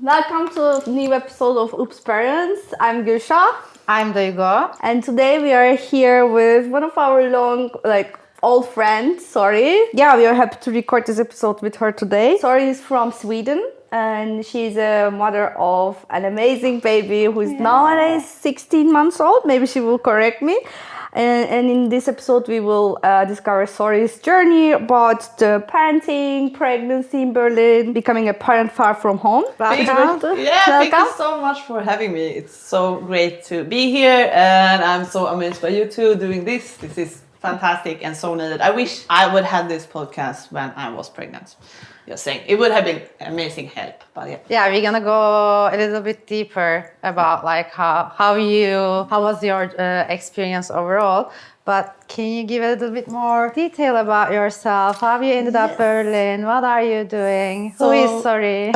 Welcome to a new episode of Oops Parents. I'm Gülşah. I'm Duygu. And today we are here with one of our old friends, Sari. Yeah, we are happy to record this episode with her today. Sari is from Sweden and she's a mother of an amazing baby who is nowadays 16 months old. Maybe she will correct me. And in this episode, we will discover Sari's journey about the parenting, pregnancy in Berlin, becoming a parent far from home. Thank you so much for having me. It's so great to be here, and I'm so amazed by you two doing this. This is fantastic and so needed. I wish I would have this podcast when I was pregnant. Just saying, it would have been amazing help. But yeah, we're gonna go a little bit deeper about like how was your experience overall. But can you give a little bit more detail about yourself? How you ended up Berlin? What are you doing? Who is Sari?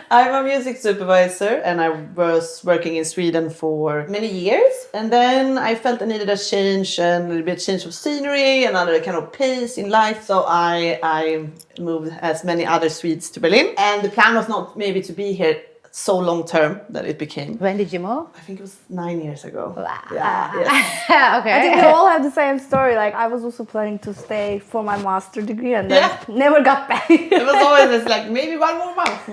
I'm a music supervisor and I was working in Sweden for many years. And then I felt I needed a change and a little bit change of scenery, another kind of pace in life. So I moved as many other Swedes to Berlin. And the plan was not maybe to be here so long term that it became. When did you move? I think it was 9 years ago. Wow. Yeah, yes. Okay. I think we all have the same story. Like I was also planning to stay for my master degree and then never got back. It was always this like maybe one more month.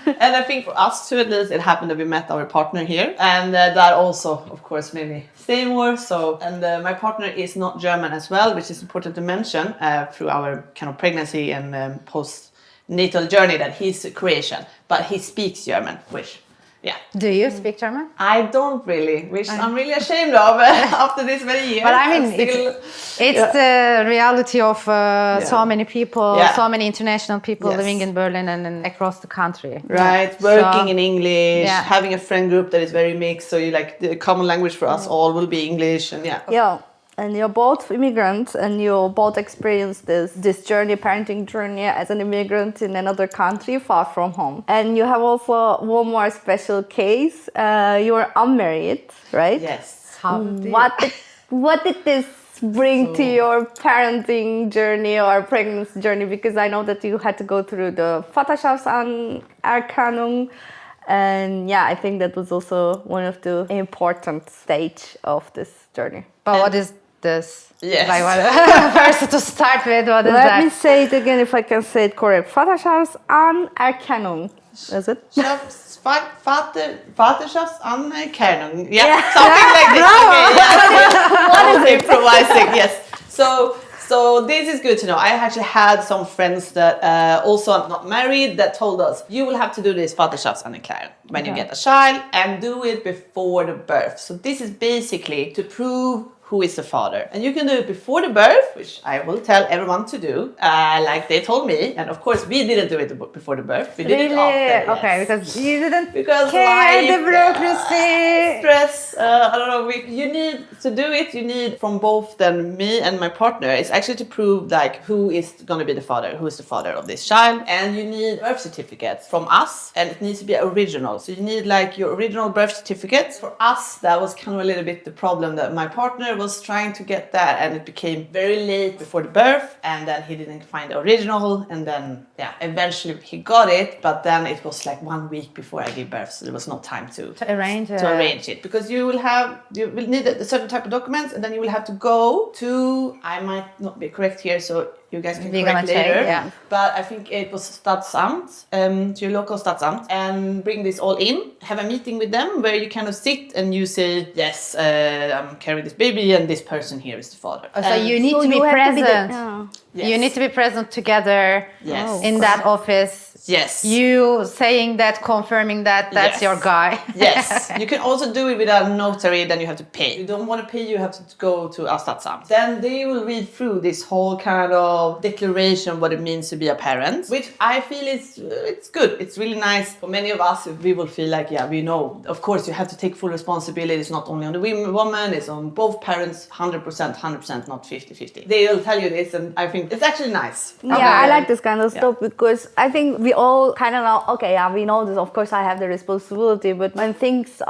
And I think for us too, at least, it happened that we met our partner here, and that also, of course, made me stay more. So, and my partner is not German as well, which is important to mention through our kind of pregnancy and post-natal journey that he's Croatian, but he speaks German, which. Yeah. Do you speak German? I don't really, which I'm really ashamed of after this many years. But I mean, it's the reality of so many people, so many international people living in Berlin and across the country. Right, working in English, having a friend group that is very mixed. So you like the common language for us all will be English, and Yeah. And you're both immigrants and you both experienced this journey, parenting journey as an immigrant in another country far from home. And you have also one more special case. You are unmarried, right? Yes. What did this bring to your parenting journey or pregnancy journey? Because I know that you had to go through the Vaterschaftsanerkennung. And I think that was also one of the important stage of this journey. But what is this? Yes. Like first to start with, what is that? Let me say it again if I can say it correct. Vaterschaftsanerkennung. Is it? Vaterschaftsanerkennung. Yeah, something like this. What is it? Improvising, yes. So this is good to know. I actually had some friends that also are not married that told us, you will have to do this Vaterschaftsanerkennung when you get a child and do it before the birth. So this is basically to prove who is the father. And you can do it before the birth, which I will tell everyone to do, like they told me. And of course, we didn't do it before the birth. We did it after. Okay, because you didn't care the bureaucracy. Stress, I don't know. You need to do it. You need from both then me and my partner. It's actually to prove like who is going to be the father, who is the father of this child. And you need birth certificates from us, and it needs to be original. So you need like your original birth certificate. For us, that was kind of a little bit the problem that my partner was trying to get that, and it became very late before the birth, and then he didn't find the original, and then eventually he got it, but then it was like 1 week before I gave birth, so there was no time to arrange it, because you will need a certain type of documents, and then you will have to go to, I might not be correct here, so you guys can correct later, but I think it was Stadsamt, to your local Stadsamt, and bring this all in, have a meeting with them where you kind of sit and you say, yes, I'm carrying this baby and this person here is the father. So you need to be present. You need to be present together in that office. Yes. You saying that, confirming that that's your guy. Yes. You can also do it with a notary, then you have to pay. If you don't want to pay, you have to go to a Stadsamt. Then they will read through this whole kind of declaration what it means to be a parent, which I feel it's good. It's really nice. For many of us, we will feel like, we know. Of course, you have to take full responsibility. It's not only on the woman, it's on both parents, 100%, not 50-50. They will tell you this, and I think it's actually nice. I like this kind of stuff because I think we all kind of know, okay, yeah, we know this. Of course, I have the responsibility, but when things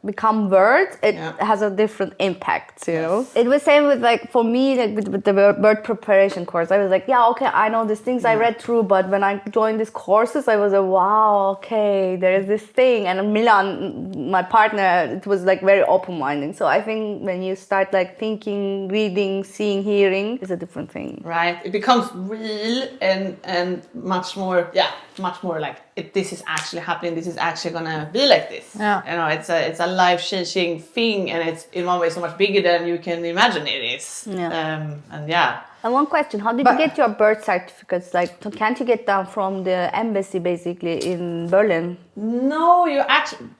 become words, it has a different impact, you know? It was same with like, for me, like with the birth preparation course. I was like, yeah, okay, I know these things I read through, but when I joined these courses, I was like, wow, okay, there is this thing. And Milan, my partner, it was like very open-minded. So I think when you start like thinking, reading, seeing, hearing, it's a different thing. Right, it becomes real and much more like this is actually happening. This is actually gonna be like this. Yeah. You know, it's a life-changing thing, and it's in one way so much bigger than you can imagine it is. And one question, how did you get your birth certificates? Like, can't you get them from the embassy basically in Berlin? No,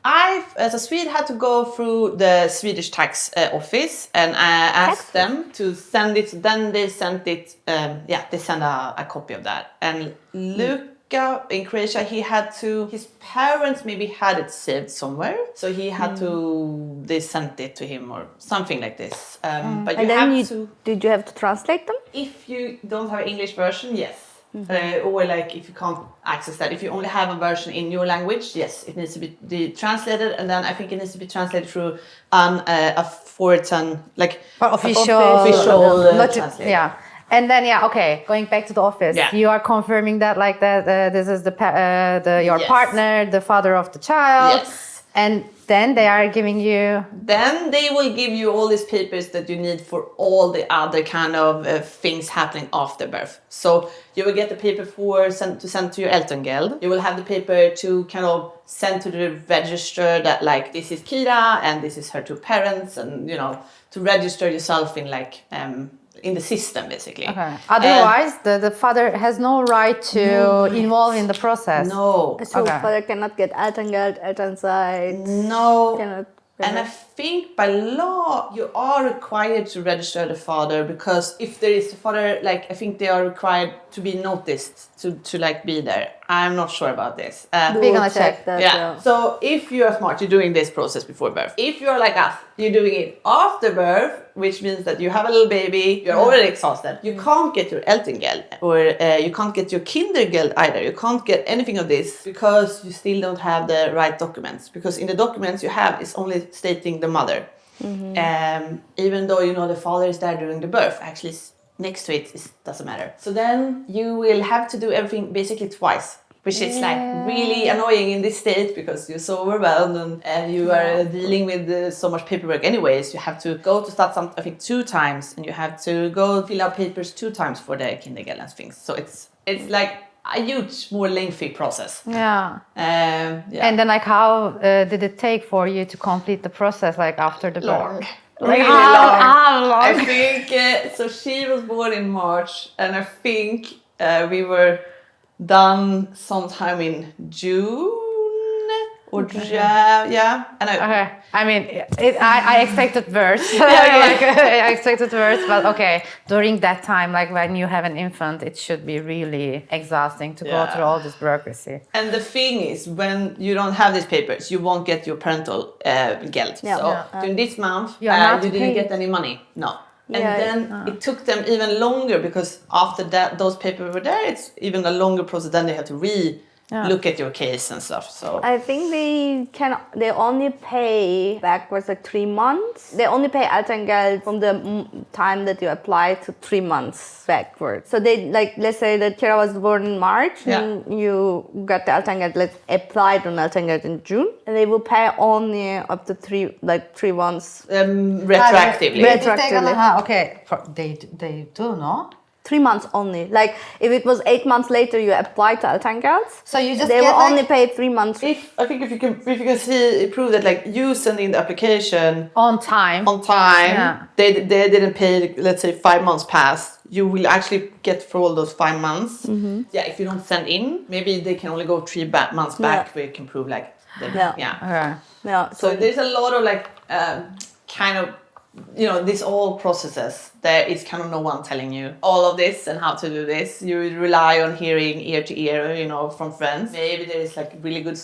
I as a Swede had to go through the Swedish tax office, and I asked them to send it. Then they sent it. They sent a copy of that. And Luka in Croatia, his parents maybe had it saved somewhere, so he had to. They sent it to him or something like this. But you have to. Did you have to translate them? If you don't have an English version, yes. Or like if you can't access that, if you only have a version in your language, yes, it needs to be translated, and then I think it needs to be translated through a foreign, like official translation. Yeah. And then going back to the office, you are confirming that like that this is your partner, the father of the child. Yes. And then they are giving you... Then they will give you all these papers that you need for all the other kind of things happening after birth. So you will get the paper send to your Elterngeld. You will have the paper to kind of send to the register that like this is Kira and this is her two parents, and you know, to register yourself in like in the system basically. Okay. Otherwise, the father has no right to involve in the process. So father cannot get Elterngeld, Elternzeit. No. Cannot. And I think by law you are required to register the father, because if there is a father, like I think they are required to be noticed to like be there. I'm not sure about this. We're gonna check that. Yeah. So if you are smart, you're doing this process before birth. If you are like us, you're doing it after birth, which means that you have a little baby, you're already exhausted. You can't get your Elterngeld or you can't get your Kindergeld either. You can't get anything of this because you still don't have the right documents. Because in the documents you have is only stating the mother. Even though you know the father is there during the birth, actually next to it doesn't matter. So then you will have to do everything basically twice, which is like really annoying in this state because you're so overwhelmed and you are dealing with so much paperwork anyways. You have to go to Jugendamt, I think 2 times, and you have to go fill out papers 2 times for the Kindergeld and things. So it's like a huge, more lengthy process. Yeah. And then like how did it take for you to complete the process like after the birth? Really long. How long? I think, so she was born in March, and I think we were done sometime in June or and I mean, I expected worse. I expected worse, but okay. During that time, like when you have an infant, it should be really exhausting to go through all this bureaucracy. And the thing is, when you don't have these papers, you won't get your parental geld. So during this month, you didn't get any money. No. And then it took them even longer because after that, those papers were there. It's even a longer process. Then they had to look at your case and stuff. So I think they only pay backwards like 3 months. They only pay Elterngeld from the time that you apply to 3 months backwards. So they like, let's say that Kira was born in March and you got the Elterngeld, let's apply on Elterngeld in June, and they will pay only up to 3 months retroactively. Okay, they do, no? 3 months only. Like if it was 8 months later you apply to Elterngeld, so you just they will only pay 3 months. If you can prove that like you send in the application on time, they didn't pay, let's say 5 months past, you will actually get for all those 5 months. If you don't send in, maybe they can only go 3 months back where you can prove like so there's a lot of like kind of, you know, these all processes, there is kind of no one telling you all of this and how to do this. You rely on hearing ear to ear, you know, from friends. Maybe there is like really good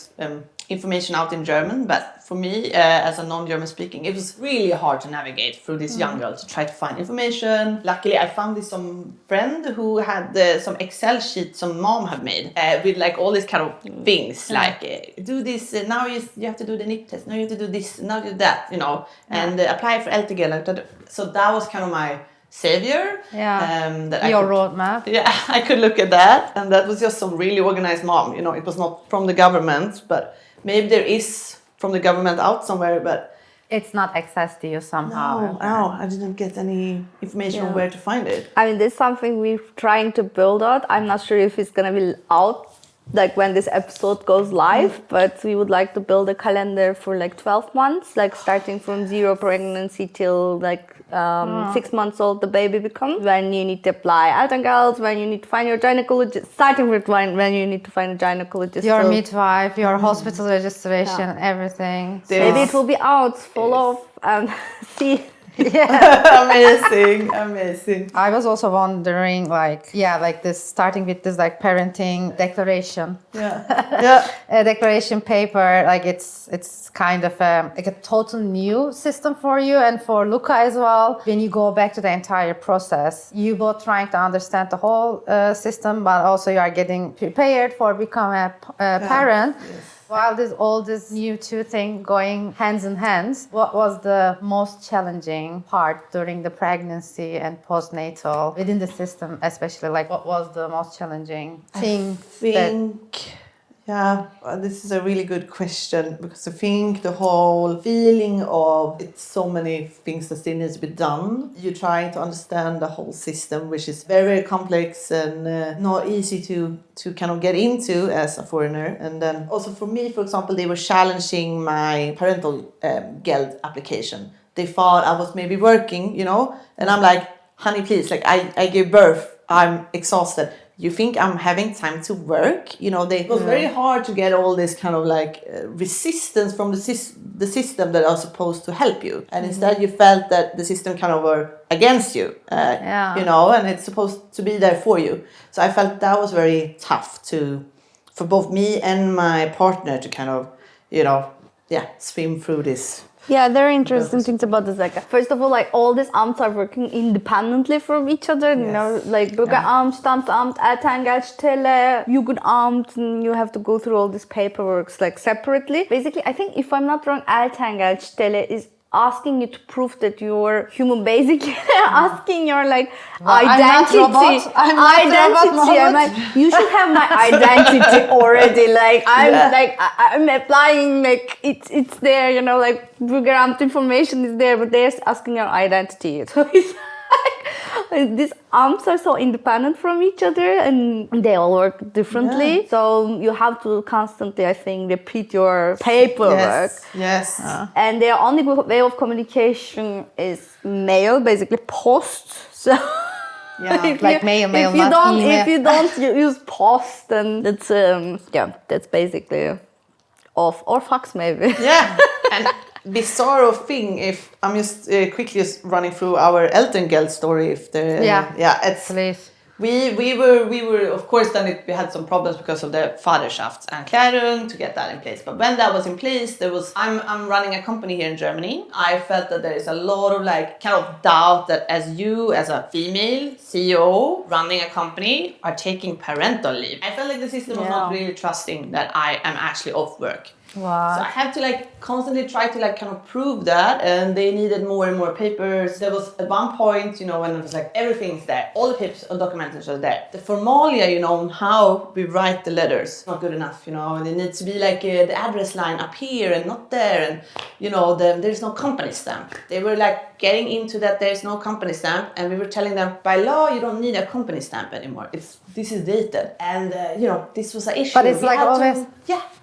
information out in German, but for me, as a non-German speaking, it was really hard to navigate through this young girl to try to find information. Luckily, I found this some friend who had some Excel sheet some mom had made with like all these kind of things, like do this, now you have to do the NIP test, now you have to do this, now you do that, you know, and apply for Elterngeld. So that was kind of my savior. That Your roadmap. Yeah, I could look at that, and that was just some really organized mom. You know, it was not from the government, but maybe there is from the government out somewhere, but it's not access to you somehow. No, I didn't get any information on where to find it. I mean, this is something we're trying to build out. I'm not sure if it's gonna be out like when this episode goes live, but we would like to build a calendar for like 12 months, like starting from 0 pregnancy till like 6 months old the baby becomes, when you need to apply Elterngeld, when you need to find your gynecologist, starting with when you need to find a gynecologist, your midwife, your hospital registration, everything. Maybe it will be out full of see. Amazing. I was also wondering, like this, starting with this like parenting declaration. A declaration paper, like it's kind of like a total new system for you and for Luca as well. When you go back to the entire process, you both trying to understand the whole system, but also you are getting prepared for becoming a parent. Yes. While all this new two thing going hands in hands, what was the most challenging part during the pregnancy and postnatal within the system, especially? Like, what was the most challenging thing? This is a really good question, because I think the whole feeling of it's so many things that still needs to be done. You're trying to understand the whole system, which is very, very complex and not easy to kind of get into as a foreigner. And then also for me, for example, they were challenging my parental geld application. They thought I was maybe working, you know, and I'm like, honey, please, like I gave birth, I'm exhausted. You think I'm having time to work? You know, it was very hard to get all this kind of like resistance from the system that are supposed to help you. And instead you felt that the system kind of were against you, you know, and it's supposed to be there for you. So I felt that was very tough for both me and my partner to kind of, you know, swim through this. Yeah, there are interesting things about this. Like, first of all, like all these amts are working independently from each other. You know, like Bürgeramt, Standesamt, Elterngeldstelle, Jugendamt, and you have to go through all these paperworks like separately. Basically, I think if I'm not wrong, Elterngeldstelle is asking you to prove that you're human, basically asking your like identity. I'm like, you should have my identity already. Like I'm applying, like it's there, you know, like Bürgeramt information is there, but they're asking your identity. So it's like these amts are so independent from each other and they all work differently. So you have to constantly, I think, repeat your paperwork. Yes. And their only way of communication is mail, basically post. So like mail, not email. If you don't use post, then it's that's basically off, or fax maybe. Yeah. And bizarre thing, if I'm just quickly just running through our Elterngeld story, if there, it's please. We were of course then we had some problems because of the Vaterschaftsanerkennung to get that in place. But when that was in place, I'm running a company here in Germany. I felt that there is a lot of like kind of doubt that as you as a female CEO running a company are taking parental leave. I felt like the system was not really trusting that I am actually off work. Wow. So I had to like constantly try to like kind of prove that, and they needed more and more papers. There was at one point, you know, when it was like everything's there, all the papers and documents are there. The formalia, you know, on how we write the letters, not good enough, you know, and it needs to be like the address line up here and not there, and you know, there's no company stamp. They were like getting into that there's no company stamp, and we were telling them by law you don't need a company stamp anymore. This is dated, and you know, this was an issue. But it's like always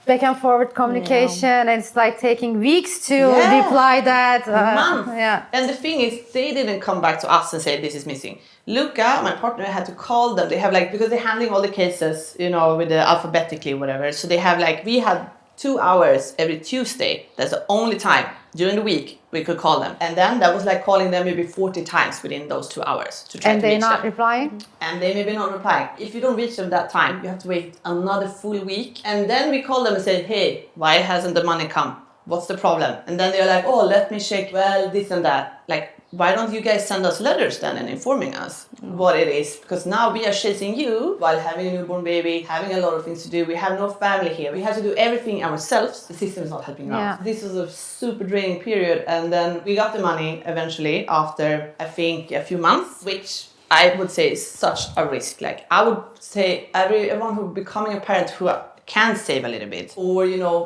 back and forward communication, and it's like taking weeks to reply that. Months. And the thing is, they didn't come back to us and say this is missing. Luca, my partner, had to call them. They have like, because they're handling all the cases, you know, with the alphabetically whatever. So they have like, we had 2 hours every Tuesday. That's the only time during the week we could call them. And then that was like calling them maybe 40 times within those 2 hours to try And to they're reach not them. replying? And they maybe not replying. If you don't reach them that time, you have to wait another full week. And then we call them and say, hey, why hasn't the money come? What's the problem? And then they're like, oh, let me check, well, this and that. Like, why don't you guys send us letters then and informing us what it is? Because now we are chasing you while having a newborn baby, having a lot of things to do. We have no family here. We have to do everything ourselves. The system is not helping out. Yeah. This was a super draining period. And then we got the money eventually after, I think, a few months, which I would say is such a risk. Like, I would say everyone who's becoming a parent who can save a little bit, or, you know,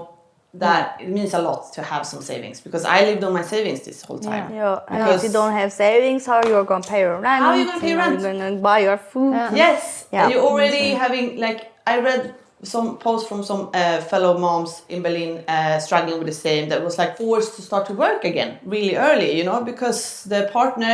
that it means a lot to have some savings, because I lived on my savings this whole time. Yeah, and Because- if you don't have savings, how you're gonna pay your rent? How are you gonna pay rent? You're gonna buy your food. Yes, Yeah. you're already having, like, I read some posts from some fellow moms in Berlin struggling with the same, that was like forced to start to work again really early, you know, because the partner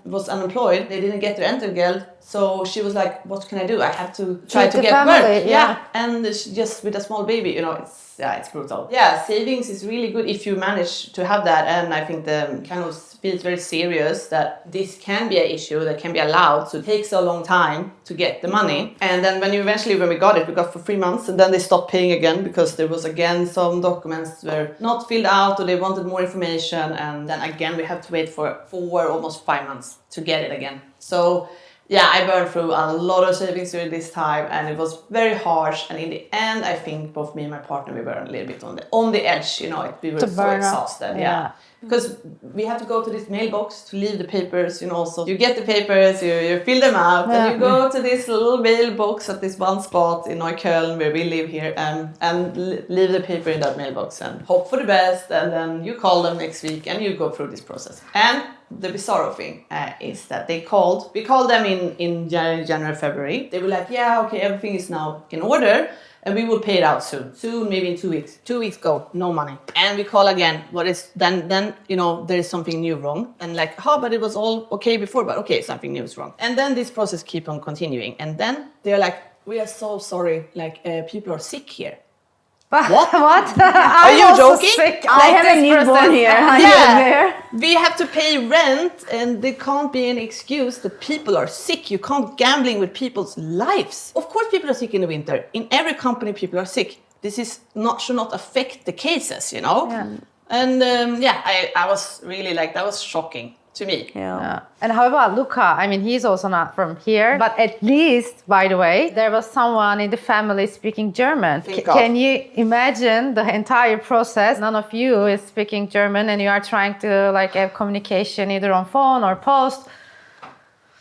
was unemployed, they didn't get their Elterngeld, so she was like, what can I do? I have to try Feed to the get family, work. yeah. And she just with a small baby, you know, it's brutal. Yeah, savings is really good if you manage to have that, and I think the kind of feels very serious that this can be an issue that can be allowed to take so long time to get the money. And then when we got it, we got for 3 months, and then they stopped paying again because there was again some documents were not filled out, or they wanted more information, and then again we have to wait for 4, almost 5 months to get it again. So yeah, I burned through a lot of savings during this time, and it was very harsh. And in the end, I think both me and my partner, we were a little bit on the edge. You know, we were so burn out. exhausted. Yeah. Because we have to go to this mailbox to leave the papers. You know, so you get the papers, you fill them out, and you go to this little mailbox at this one spot in Neukölln where we live here, and leave the paper in that mailbox and hope for the best. And then you call them next week, and you go through this process. And the bizarre thing is that we called them in January, February. They were like, yeah, okay, everything is now in order, and we will pay it out soon, maybe in 2 weeks. 2 weeks go, no money. And we call again, then, you know, there is something new wrong. And like, but it was all okay before, but okay, something new is wrong. And then this process keep on continuing. And then they're like, we are so sorry, like, people are sick here. What? Are you joking? Sick. I have a newborn here. I live there. We have to pay rent, and there can't be an excuse that people are sick. You can't gambling with people's lives. Of course, people are sick in the winter. In every company, people are sick. This is should not affect the cases, you know. Yeah. And I was really like, that was shocking to me. Yeah. And how about Luca? I mean, he's also not from here, but at least, by the way, there was someone in the family speaking German. Can you imagine the entire process? None of you is speaking German, and you are trying to like have communication either on phone or post.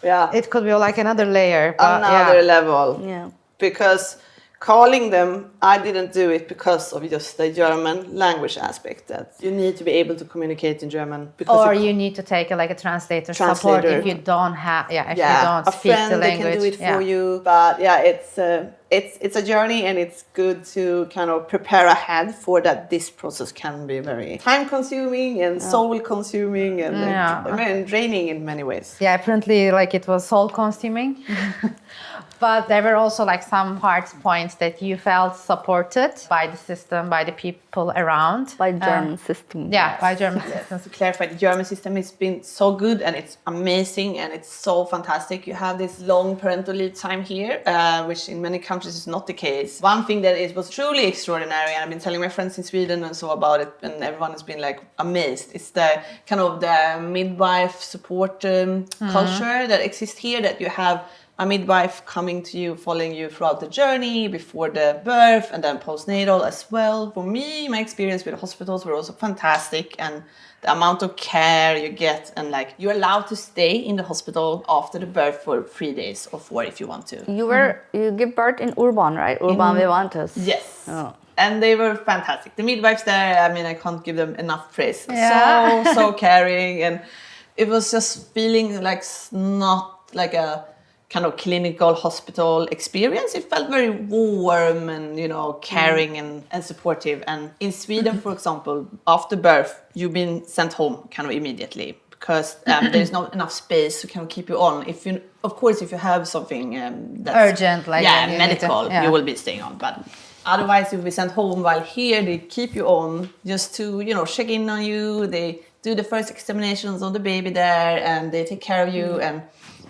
Yeah, It could be like another layer. But another level. Yeah. Because calling them, I didn't do it because of just the German language aspect, that you need to be able to communicate in German. Because Or you need to take a translator support if you don't have, if you don't a speak friend the language. they can do it for you. But yeah, it's a journey, and it's good to kind of prepare ahead for that. This process can be very time consuming and soul consuming and draining in many ways. Yeah, apparently it was soul consuming. But there were also some points that you felt supported by the system, by the people around. By German system. Yeah, by German system. To clarify, the German system has been so good, and it's amazing, and it's so fantastic. You have this long parental leave time here, which in many countries is not the case. One thing that was truly extraordinary, and I've been telling my friends in Sweden and so about it, and everyone has been amazed. It's the kind of the midwife support culture that exists here, that you have a midwife coming to you, following you throughout the journey, before the birth, and then postnatal as well. For me, my experience with the hospitals were also fantastic, and the amount of care you get, and you're allowed to stay in the hospital after the birth for 3 days or 4 if you want to. You give birth in Urban, right? Urban Vivantes. Yes. Oh. And they were fantastic. The midwives there, I mean, I can't give them enough praise. Yeah. So caring, and it was just feeling not like a kind of clinical hospital experience. It felt very warm and, caring and supportive. And in Sweden, for example, after birth, you've been sent home kind of immediately, because there's not enough space to kind of keep you on. If you have something that's urgent, medical, you will be staying on. But otherwise, you'll be sent home, while here they keep you on just to, check in on you. They do the first examinations on the baby there, and they take care of you, and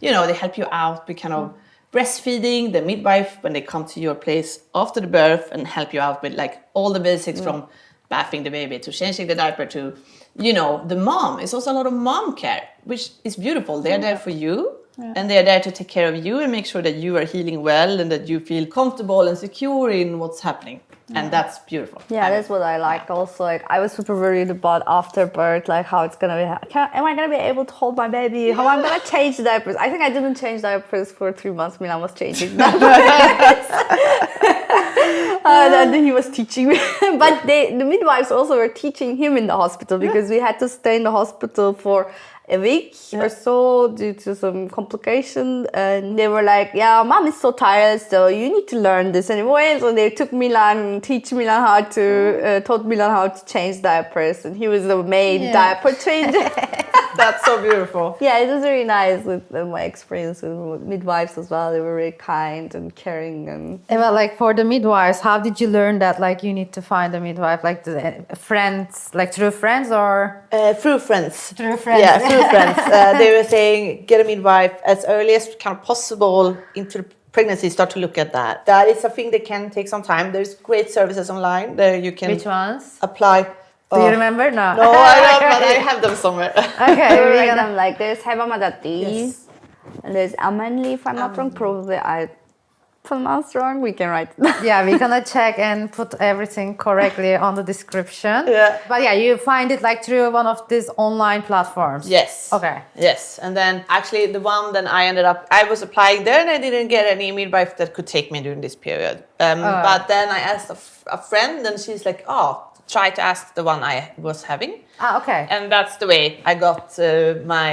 they help you out with kind of breastfeeding, the midwife when they come to your place after the birth and help you out with like all the basics from bathing the baby to changing the diaper to the mom. It's also a lot of mom care, which is beautiful. They're there for you. And they're there to take care of you and make sure that you are healing well and that you feel comfortable and secure in what's happening. And that's beautiful. Yeah, that's what I liked also. Like, I was super worried about after birth, like how it's going to be. Am I going to be able to hold my baby? How I'm going to change diapers? I think I didn't change diapers for 3 months. Milan was changing diapers. And then he was teaching me. But the midwives also were teaching him in the hospital because we had to stay in the hospital for a week or so due to some complication, and they were like, yeah, mom is so tired, so you need to learn this anyway. So they took Milan, taught Milan how to change diapers, and he was the main diaper changer. That's so beautiful. Yeah, it was really nice with my experience with midwives as well. They were very kind and caring. And well, like for the midwives, how did you learn that like you need to find a midwife? Like the friends, like through friends or? Through friends. Through friends. Yeah, through friends. They were saying get a midwife as early as kind of possible into the pregnancy. Start to look at that. That is a thing that can take some time. There's great services online that you can Which ones? apply. Do you remember? No. No, I don't, but I have them somewhere. Okay, they were we're like gonna... them, like there's Hevamadati, Yes. and there's Amanli, if I'm not wrong. Probably I pronounced wrong. We can write it. Yeah, we're gonna check and put everything correctly on the description. Yeah. But yeah, you find it like through one of these online platforms. Yes. Okay. Yes. And then actually the one that I was applying there and I didn't get any midwife that could take me during this period. But then I asked a friend and she's like, try to ask the one I was having. Okay. And that's the way I got my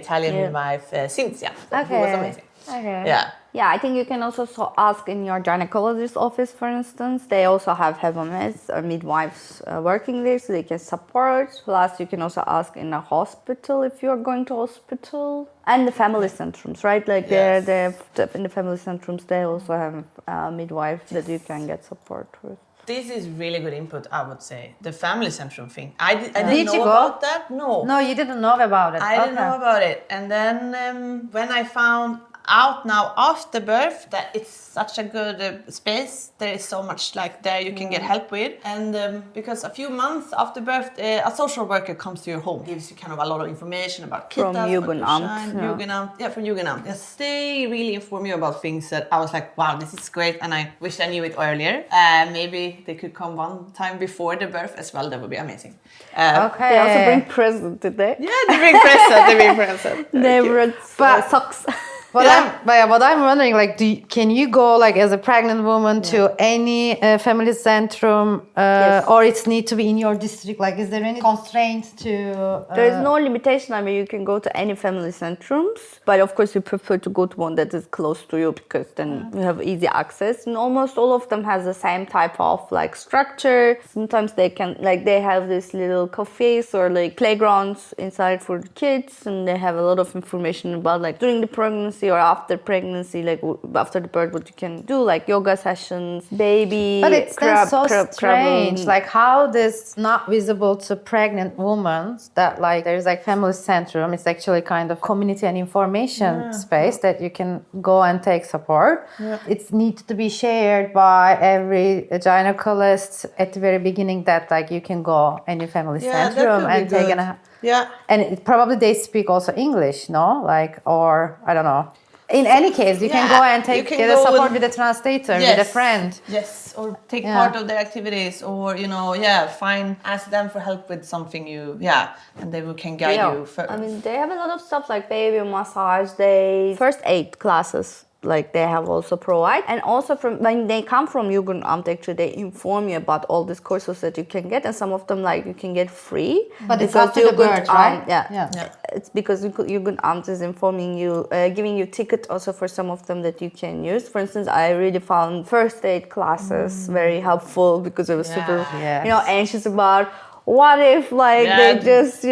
Italian midwife, Cynthia. Who was amazing. Okay. Yeah. Yeah, I think you can also ask in your gynecologist office, for instance. They also have Hevames or midwives working there, so they can support. Plus, you can also ask in a hospital if you're going to hospital. And the family centrums, right? Like they're in the family centrums, they also have a midwife that you can get support with. This is really good input, I would say. The family centrum thing. I didn't Did know you go? about that. No. No, you didn't know about it. I didn't know about it. And then when I found out now after birth that it's such a good space, there is so much like there you can get help with. And because a few months after birth, a social worker comes to your home, gives you kind of a lot of information about From Jugendamt. Jugendamt. Yeah, from Jugendamt. Yes, they really inform you about things that I was like, wow, this is great, and I wish I knew it earlier. Maybe they could come one time before the birth as well. That would be amazing. Okay. They also bring presents, did they? Yeah, they bring present. They brought socks. What I'm wondering, like, can you go like as a pregnant woman to any family centrum, Yes. or it's need to be in your district? Like, is there any constraints to? There is no limitation. I mean, you can go to any family centrums, but of course, you prefer to go to one that is close to you because then you have easy access. And almost all of them has the same type of like structure. Sometimes they have this little cafes or like playgrounds inside for the kids, and they have a lot of information about like during the pregnancy or after pregnancy, like after the birth, what you can do, like yoga sessions, baby. But it's so strange, like how this not visible to pregnant women that like there's like family centrum. It's actually kind of community and information space that you can go and take support. Yeah. It needs to be shared by every gynecologist at the very beginning that like you can go any family centrum and take an. Yeah. And probably they speak also English, no? Like, or I don't know. In any case, you can go and get a support with a translator, with a friend. Yes, or take part of their activities, or ask them for help with something and they can guide you further. I mean, they have a lot of stuff like baby massage days, first aid classes. Like they have also provide, and also from when they come from Jugendamt, actually they inform you about all these courses that you can get, and some of them like you can get free. But it's after the birth, right? Yeah. It's because Jugendamt is informing you, giving you ticket also for some of them that you can use. For instance, I really found first aid classes very helpful because I was super, anxious about what if they just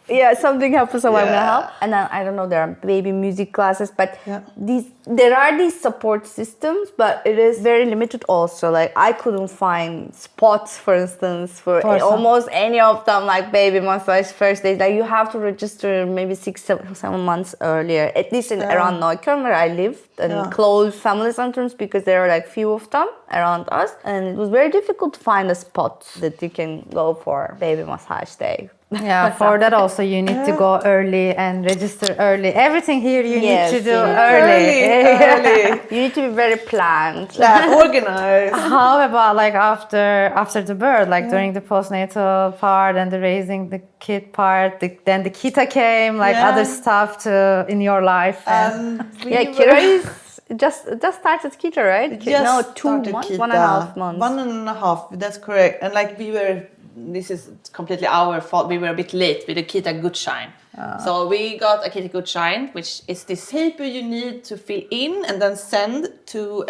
Yeah, something happens, so I'm gonna Yeah. help. And then I don't know, there are baby music classes, but Yeah. there are these support systems, but it is very limited also. Like I couldn't find spots, for instance, for For some. almost any of them, like baby massage first days. Like you have to register maybe 6-7 months earlier, at least around Neukölln where I lived, and close family centers because there are like few of them around us, and it was very difficult to find a spot that you can go for baby massage day. Yeah, for that also you need to go early and register early. Everything here you Yes, need to do you need Early. You need to be very planned. Yeah, organized. How about like after the birth, like during the postnatal part and the raising the kid part, then the kita came, like Yeah. other stuff to in your life. Yeah, Kira is just started Kita, right? Just No, 2 started months, Kita. 1.5 months. 1.5, that's correct. And like this is completely our fault. We were a bit late with the Kitagutschein. So we got a Kitagutschein, which is this paper you need to fill in and then send to,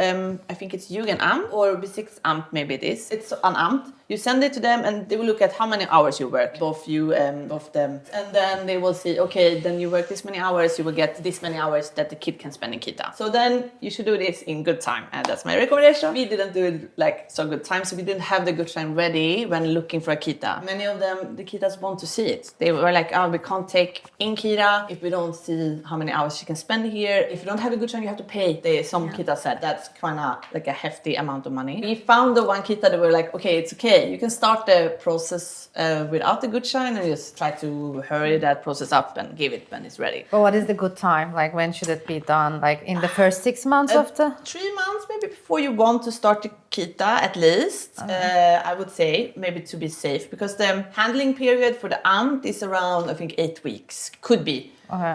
I think it's Jugendamt or Bezirksamt, maybe it is. It's an amt. You send it to them and they will look at how many hours you work, both you and both them. And then they will say, okay, then you work this many hours, you will get this many hours that the kid can spend in Kita. So then you should do this in good time. And that's my recommendation. We didn't do it like so good time, so we didn't have the Gutschein ready when looking for a Kita. Many of them, the Kitas want to see it. They were like, oh, we can't take in Kita if we don't see how many hours she can spend here. If you don't have a Gutschein, you have to pay. Some Kita said that's kind of like a hefty amount of money. We found the one Kita that were like, okay, it's okay. You can start the process without the Gutschein and just try to hurry that process up and give it when it's ready. But what is the good time? Like when should it be done? Like in the first 6 months of the 3 months maybe before you want to start the Kita at least. I would say maybe to be safe because the handling period for the amt is around I think 8 weeks. Could be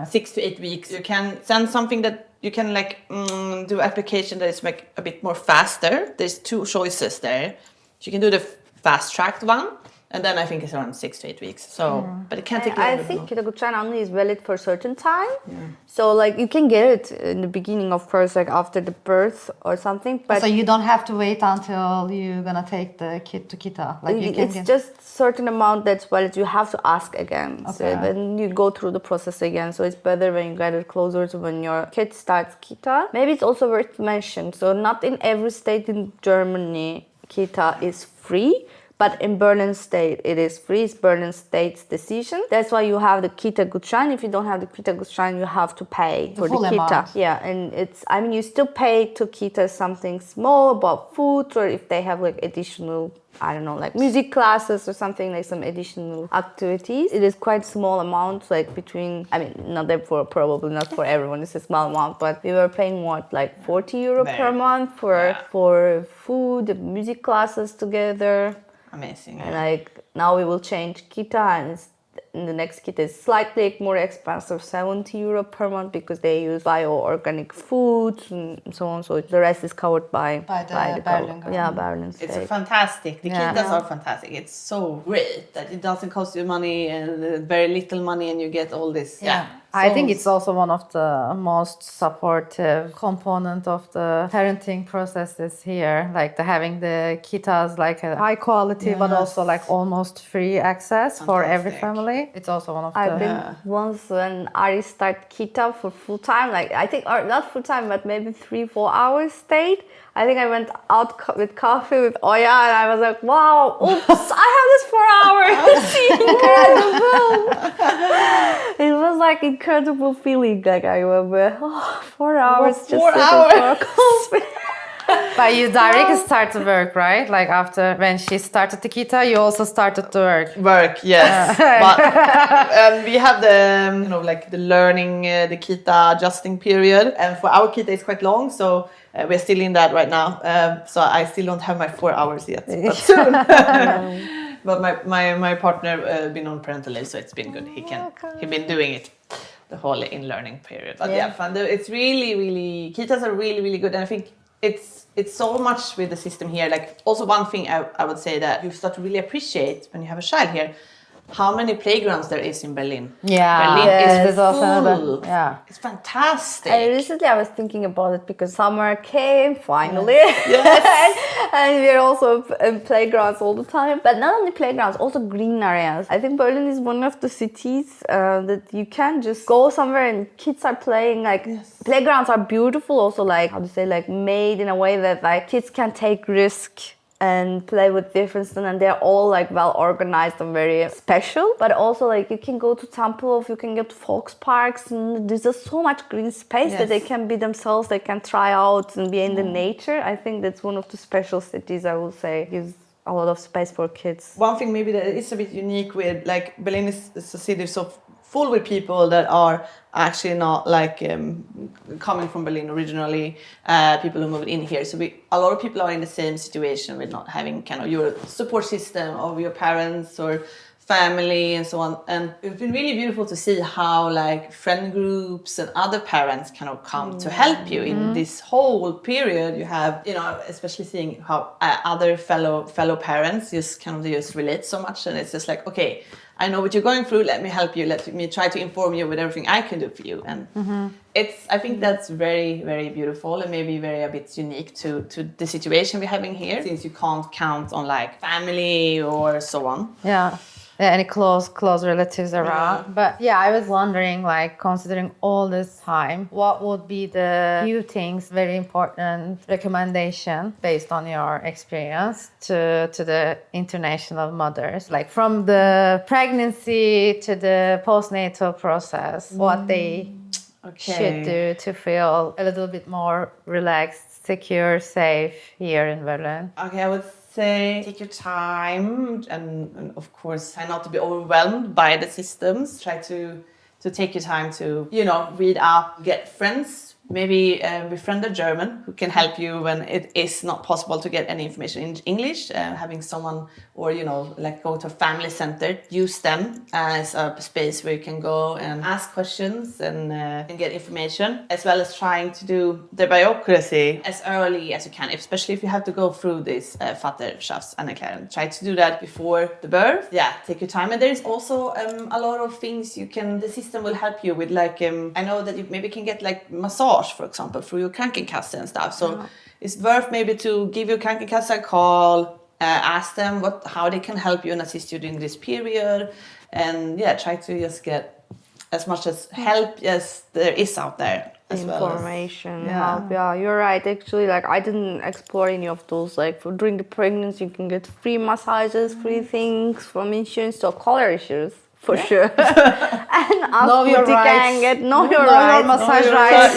6 to 8 weeks. You can send something that you can like do application that is like a bit more faster. There's 2 choices there. You can do the fast-tracked one, and then I think it's around 6 to 8 weeks. So, but it can take I longer. think Kitagutschein only is valid for a certain time. So like you can get it in the beginning, of course, like after the birth or something. But so you don't have to wait until you're gonna take the kid to Kita. Like you can it's just certain amount that's valid. You have to ask again. So Okay. then you go through the process again. So it's better when you get it closer to when your kid starts Kita. Maybe it's also worth to mention. So not in every state in Germany Kita is free. But in Berlin state, it is free. It's Berlin state's decision. That's why you have the Kitagutschein. If you don't have the Kitagutschein, you have to pay for the full Kita. amount. Yeah, and you still pay to Kita something small about food, or if they have like additional, I don't know, like music classes or something, like some additional activities. It is quite small amounts, like between, probably not for everyone, it's a small amount, but we were paying like 40 euro per month for food, music classes together. Amazing. And like now we will change Kita, and the next Kita is slightly more expensive, 70 euro per month, because they use bio-organic foods and so on. So the rest is covered by the Berlin government. Berlin state. It's fantastic. The Yeah. Kitas are fantastic. It's so great that it doesn't cost you money and very little money, and you get all this. Yeah. I think it's also one of the most supportive component of the parenting processes here, like having the Kitas like a high quality, but also like almost free access for every Fantastic. family. It's also one of I've the been once when Ari started Kita for full time, like I think, or not full time, but maybe 3-4 hours stayed. I think I went out with coffee with Oya, and I was like, wow, oops, I have this 4 hours. Incredible. It was like incredible feeling. Like I remember, 4 hours just 4 sitting hours. for a coffee. But you directly start to work, right? Like after when she started the Kita, you also started to work. Yes. But we have the the learning, the Kita adjusting period, and for our Kita it's quite long, so we're still in that right now. So I still don't have my 4 hours yet, but soon. But my partner been on parental leave, so it's been good. He been doing it the whole in learning period. But fun. It's really Kitas are really good, and I think it's so much with the system here. Like also one thing I would say that you start to really appreciate when you have a child here. how many playgrounds there is in Berlin. Yeah. Berlin Yes. is There's also full. another- yeah. It's fantastic. And recently I was thinking about it because summer came finally. Yes. And we're also in playgrounds all the time. But not only playgrounds, also green areas. I think Berlin is one of the cities that you can just go somewhere and kids are playing. Like playgrounds are beautiful, also like, how to say, like made in a way that like kids can take risk and play with different stuff, and they're all like well organized and very special. But also like you can go to Tempelhof, you can go to Volksparks, and there's just so much green space that they can be themselves, they can try out and be in the nature. I think that's one of the special cities, I would say, gives a lot of space for kids. One thing maybe that is a bit unique with like Berlin is a city so full with people that are actually not like coming from Berlin originally, people who moved in here. So a lot of people are in the same situation with not having kind of your support system of your parents or family and so on. And it's been really beautiful to see how like friend groups and other parents kind of come to help you in this whole period. You have, you know, especially seeing how other fellow parents just kind of just relate so much, and it's just like, okay, I know what you're going through. Let me help you. Let me try to inform you with everything I can do for you. And I think that's very, very beautiful and maybe very a bit unique to the situation we're having here, since you can't count on like family or so on. Yeah. Any close relatives around. But yeah, I was wondering, like, considering all this time, what would be the few things, very important recommendation based on your experience to the international mothers, like from the pregnancy to the postnatal process, what they should do to feel a little bit more relaxed, secure, safe here in Berlin? Okay, I would say take your time and of course try not to be overwhelmed by the systems. Try to take your time to, you know, read up, get friends, maybe befriend a German who can help you when it is not possible to get any information in English. Having someone, or, you know, like go to a family center, use them as a space where you can go and ask questions and get information, as well as trying to do the bureaucracy as early as you can, especially if you have to go through this Vaterschaftsanerkennung. Try to do that before the birth. Yeah, take your time. And there's also a lot of things the system will help you with, like I know that you maybe can get like massage, for example, through your Krankenkasse and stuff. So it's worth maybe to give your Krankenkasse a call, ask them how they can help you and assist you during this period, and try to just get as much as help as there is out there. Information, help. Yeah, you're right. Actually, like I didn't explore any of those. Like during the pregnancy, you can get free massages, free things from insurance to color issues. For sure. And Know your rights. Can get Know your massage rights.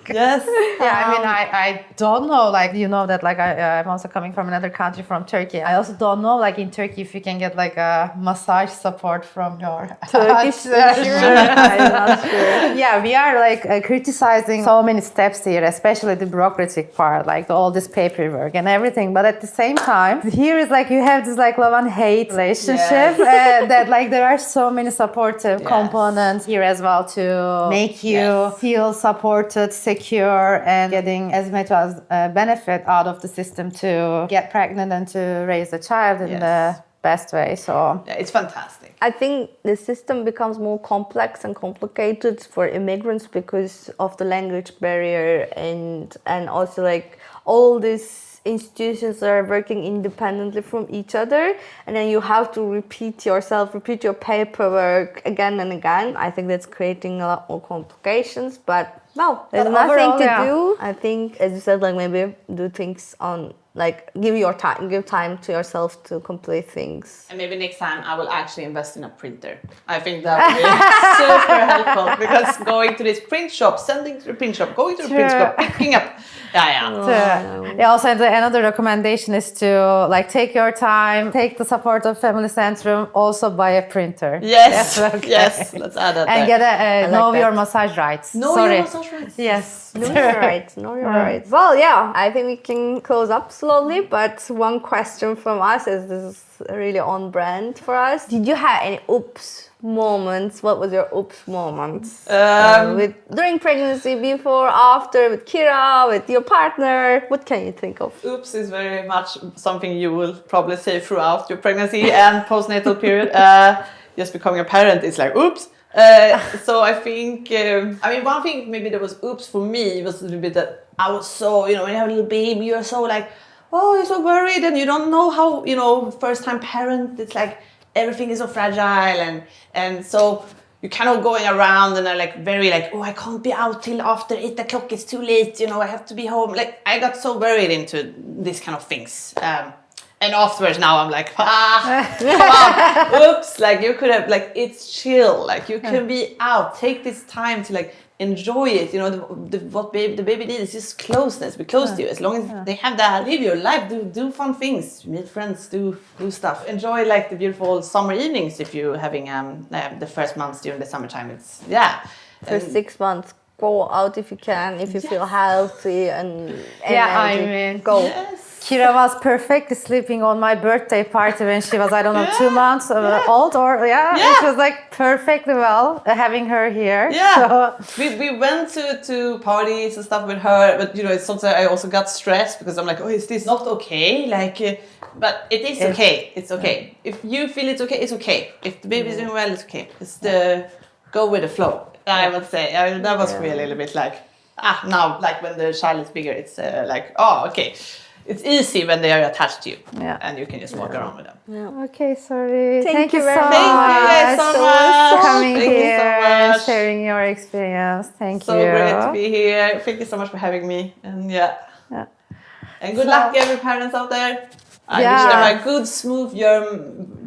Yes. Yeah, I mean, I don't know, like, you know that, like, I'm also coming from another country, from Turkey. I also don't know, like, in Turkey, if you can get, like, a massage support from your Turkish insurance. I'm not sure. Yeah, we are, like, criticizing so many steps here, especially the bureaucratic part, like, all this paperwork and everything. But at the same time, here is, like, you have this, like, love and hate relationship that, like, there are so many supportive components here as well to make you feel supported, secure, and getting as much as benefit out of the system to get pregnant and to raise a child in the best way. So it's fantastic. I think the system becomes more complex and complicated for immigrants because of the language barrier and also like all these institutions are working independently from each other, and then you have to repeat your paperwork again and again. I think that's creating a lot more complications, but no, there's nothing to do. I think, as you said, like maybe do things on, like give time to yourself to complete things. And maybe next time I will actually invest in a printer. I think that would be super helpful, because going to this print shop, sending to the print shop, going to the print shop, picking up. Also, another recommendation is to, like, take your time, take the support of Family Centrum, also buy a printer. Yes, yes, let's add that. And get know your massage rights. Your massage rights. Yes. Know your rights. Know your rights. Well, yeah, I think we can close up slowly, but one question from us is this really on brand for us. Did you have any oops moments? What was your oops moments? During pregnancy, before, after, with Kira, with your partner? What can you think of? Oops is very much something you will probably say throughout your pregnancy and postnatal period. Just becoming a parent is like oops. So I think, one thing maybe that was oops for me was a little bit that I was so, when you have a little baby, you're so like, oh, you're so worried and you don't know how, first time parent, it's like everything is so fragile and so you're kind of going around and are like very like, oh, I can't be out till after 8 o'clock, it's too late, I have to be home. Like I got so worried into this kind of things. And afterwards now I'm like, come on, oops, like you could have, like it's chill, like you can be out, take this time to like enjoy it, the baby needs is just closeness, be close to you, as long as they have that, live your life, do fun things, meet friends, do stuff, enjoy like the beautiful summer evenings if you're having the first months during the summertime, it's for 6 months. Go out if you can, if you feel healthy and go. Yes. Kira was perfectly sleeping on my birthday party when she was, 2 months old or it was like perfectly well having her here. Yeah, so. we went to parties and stuff with her, but it's something I also got stressed because I'm like, oh, is this not okay? Like, but it is okay. It's okay. If you feel it's okay, it's okay. If the baby's doing well, it's okay. It's go with the flow. I would say that was really a little bit like now like when the child is bigger, it's like okay. It's easy when they are attached to you, and you can just walk around with them. Yeah. Okay, sorry. Thank you very so much. much. Thank you so much. Coming Thank here you so and much. sharing your experience. Thank you. So great to be here. Thank you so much for having me. And and good luck every parents out there. I wish them a good, smooth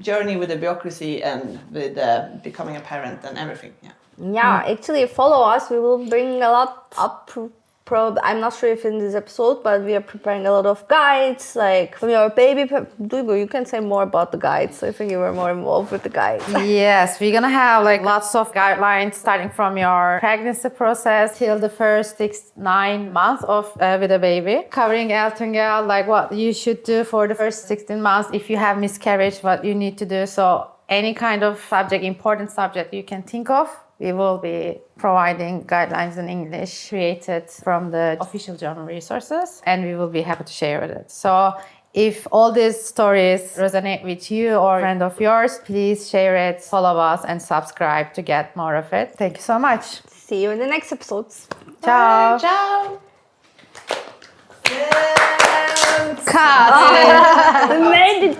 journey with the bureaucracy and with becoming a parent and everything. Yeah, actually follow us. We will bring a lot up. I'm not sure if in this episode, but we are preparing a lot of guides, like from your baby. Duygu, you can say more about the guides. I think you were more involved with the guides. Yes, we're gonna have like lots of guidelines starting from your pregnancy process till the first 6-9 months of with a baby, covering Elterngeld, like what you should do for the first 16 months if you have miscarriage, what you need to do. So any kind of subject, important subject you can think of, we will be providing guidelines in English created from the official journal resources, and we will be happy to share with it. So if all these stories resonate with you or a friend of yours, please share it, follow us, and subscribe to get more of it. Thank you so much. See you in the next episodes. Ciao. Ciao. We made it.